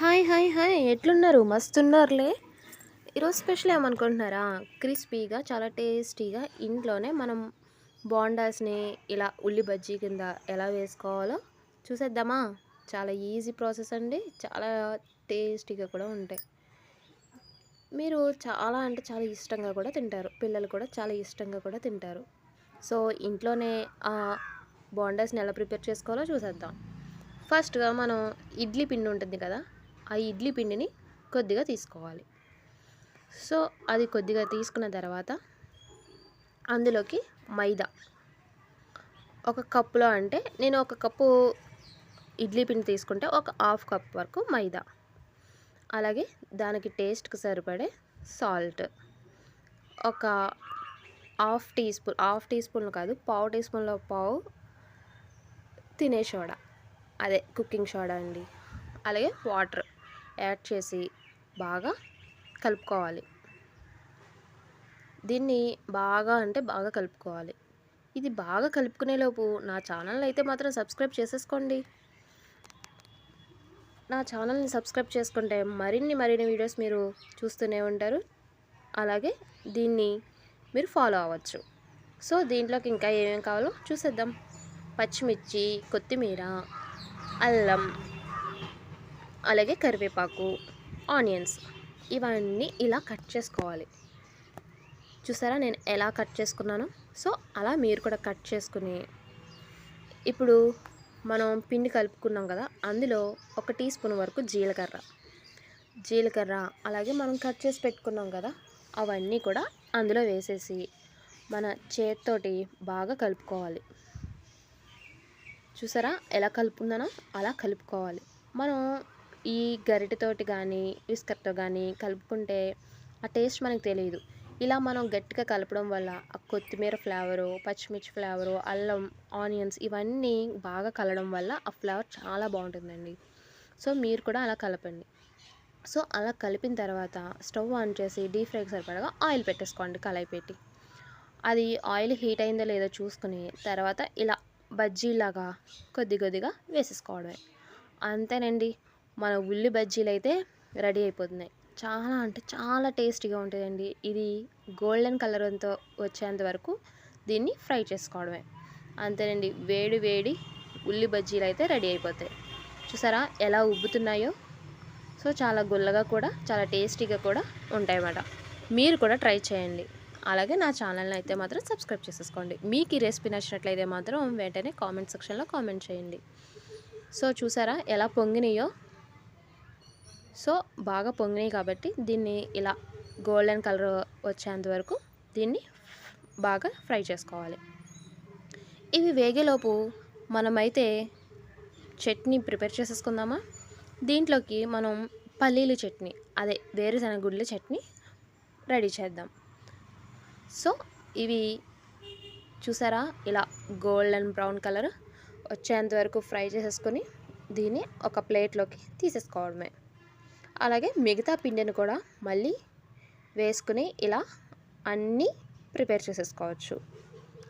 Hi hi hi ఎట్లున్నారు మస్తున్నారులే. ఈరోజు special ఏమనుకుంటున్నారా? క్రిస్పీగా చాలా టేస్టీగా ఇంట్లోనే మనం బోండాస్ని ఇలా ఉల్లి బజ్జీ కింద ఎలా వేసుకోవాలో చూసేద్దామా. చాలా ఈజీ ప్రాసెస్ అండి, చాలా టేస్టీగా కూడా ఉంటాయి. మీరు చాలా అంటే చాలా ఇష్టంగా కూడా తింటారు, పిల్లలు కూడా చాలా ఇష్టంగా కూడా తింటారు. సో ఇంట్లోనే బోండాస్ని ఎలా ప్రిపేర్ చేసుకోవాలో చూసేద్దాం. ఫస్ట్గా మనం ఇడ్లీ పిండి ఉంటుంది కదా, ఆ ఇడ్లీ పిండిని కొద్దిగా తీసుకోవాలి. సో అది కొద్దిగా తీసుకున్న తర్వాత అందులోకి మైదా ఒక కప్పులో, అంటే నేను ఒక కప్పు ఇడ్లీ పిండి తీసుకుంటే ఒక హాఫ్ కప్ వరకు మైదా, అలాగే దానికి టేస్ట్కి సరిపడే సాల్ట్, ఒక హాఫ్ టీ స్పూన్ కాదు, పావు టీ స్పూన్లో పావు తినే సోడా, అదే కుకింగ్ సోడా అండి, అలాగే వాటర్ యాడ్ చేసి బాగా కలుపుకోవాలి. దీన్ని బాగా అంటే బాగా కలుపుకోవాలి. ఇది బాగా కలుపుకునేలోపు నా ఛానల్ అయితే మాత్రం సబ్స్క్రైబ్ చేసేసుకోండి. నా ఛానల్ని సబ్స్క్రైబ్ చేసుకుంటే మరిన్ని వీడియోస్ మీరు చూస్తూనే ఉంటారు, అలాగే దీన్ని మీరు ఫాలో అవ్వచ్చు. సో దీంట్లోకి ఇంకా ఏమేమి కావాలో చూసేద్దాం. పచ్చిమిర్చి, కొత్తిమీర, అల్లం, అలాగే కరివేపాకు, ఆనియన్స్, ఇవన్నీ ఇలా కట్ చేసుకోవాలి. చూసారా నేను ఎలా కట్ చేసుకున్నాను? సో అలా మీరు కూడా కట్ చేసుకుని, ఇప్పుడు మనం పిండి కలుపుకున్నాం కదా, అందులో ఒక టీ స్పూన్ వరకు జీలకర్ర, అలాగే మనం కట్ చేసి పెట్టుకున్నాం కదా, అవన్నీ కూడా అందులో వేసేసి మన చేత్తోటి బాగా కలుపుకోవాలి. చూసారా ఎలా కలుపుకున్నానో అలా కలుపుకోవాలి. మనం ఈ గరిటెతోటి కానీ విస్కర్తో కానీ కలుపుకుంటే ఆ టేస్ట్ మనకు తెలియదు. ఇలా మనం గట్టిగా కలపడం వల్ల ఆ కొత్తిమీర ఫ్లేవరు, పచ్చిమిర్చి ఫ్లేవరు, అల్లం, ఆనియన్స్ ఇవన్నీ బాగా కలవడం వల్ల ఆ ఫ్లేవర్ చాలా బాగుంటుందండి. సో మీరు కూడా అలా కలపండి. సో అలా కలిపిన తర్వాత స్టవ్ ఆన్ చేసి డీప్ ఫ్రైకి సరిపడగా ఆయిల్ పెట్టేసుకోండి, కళాయి పెట్టి. అది ఆయిల్ హీట్ అయిందో లేదో చూసుకుని తర్వాత ఇలా బజ్జీలాగా కొద్దిగా వేసేసుకోవడమే. అంతేనండి, మన ఉల్లి బజ్జీలు అయితే రెడీ అయిపోతున్నాయి. చాలా అంటే చాలా టేస్టీగా ఉంటుందండి. ఇది గోల్డెన్ కలర్ అంతా వచ్చేంత వరకు దీన్ని ఫ్రై చేసుకోవడమే. అంతేనండి, వేడి వేడి ఉల్లి బజ్జీలు అయితే రెడీ అయిపోతాయి. చూసారా ఎలా ఉబ్బుతున్నాయో? సో చాలా గుల్లగా కూడా చాలా టేస్టీగా కూడా ఉంటాయన్నమాట. మీరు కూడా ట్రై చేయండి. అలాగే నా ఛానల్ని అయితే మాత్రం సబ్స్క్రైబ్ చేసేసుకోండి. మీకు ఈ రెసిపీ నచ్చినట్లయితే మాత్రం వెంటనే కామెంట్ సెక్షన్లో కామెంట్ చేయండి. సో చూసారా ఎలా పొంగినాయో? సో బాగా పొంగినాయి కాబట్టి దీన్ని ఇలా గోల్డెన్ కలర్ వచ్చేంత వరకు దీన్ని బాగా ఫ్రై చేసుకోవాలి. ఇవి వేగేలోపు మనమైతే చట్నీ ప్రిపేర్ చేసేసుకుందామా. దీంట్లోకి మనం పల్లీల చట్నీ, అదే వేరుశనగ గుడ్ల చట్నీ రెడీ చేద్దాం. సో ఇవి చూసారా ఇలా గోల్డెన్ బ్రౌన్ కలర్ వచ్చేంత వరకు ఫ్రై చేసేసుకొని దీన్ని ఒక ప్లేట్లోకి తీసేసుకోవడమే. అలాగే మిగతా పిండిని కూడా మళ్ళీ వేసుకుని ఇలా అన్నీ ప్రిపేర్ చేసేసుకోవచ్చు.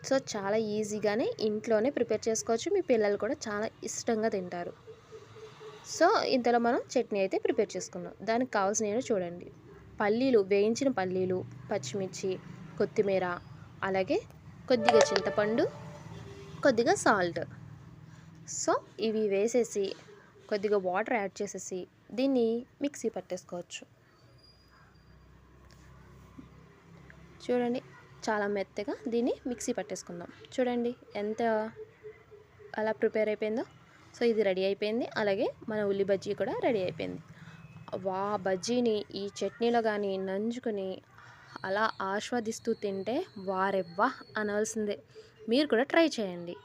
సో చాలా ఈజీగానే ఇంట్లోనే ప్రిపేర్ చేసుకోవచ్చు. మీ పిల్లలు కూడా చాలా ఇష్టంగా తింటారు. సో ఇంతలో మనం చట్నీ అయితే ప్రిపేర్ చేసుకున్నాం. దానికి కావాల్సినవి చూడండి. పల్లీలు, వేయించిన పల్లీలు, పచ్చిమిర్చి, కొత్తిమీర, అలాగే కొద్దిగా చింతపండు, కొద్దిగా సాల్ట్. సో ఇవి వేసేసి కొద్దిగా వాటర్ యాడ్ చేసేసి దీన్ని మిక్సీ పట్టేసుకోవచ్చు. చూడండి చాలా మెత్తగా దీన్ని మిక్సీ పట్టేసుకుందాం. చూడండి ఎంత అలా ప్రిపేర్ అయిపోయిందో. సో ఇది రెడీ అయిపోయింది. అలాగే మన ఉల్లి బజ్జీ కూడా రెడీ అయిపోయింది. బజ్జీని ఈ చట్నీలో కానీ నంచుకొని అలా ఆస్వాదిస్తూ తింటే వారెవ్వా అనాల్సిందే. మీరు కూడా ట్రై చేయండి.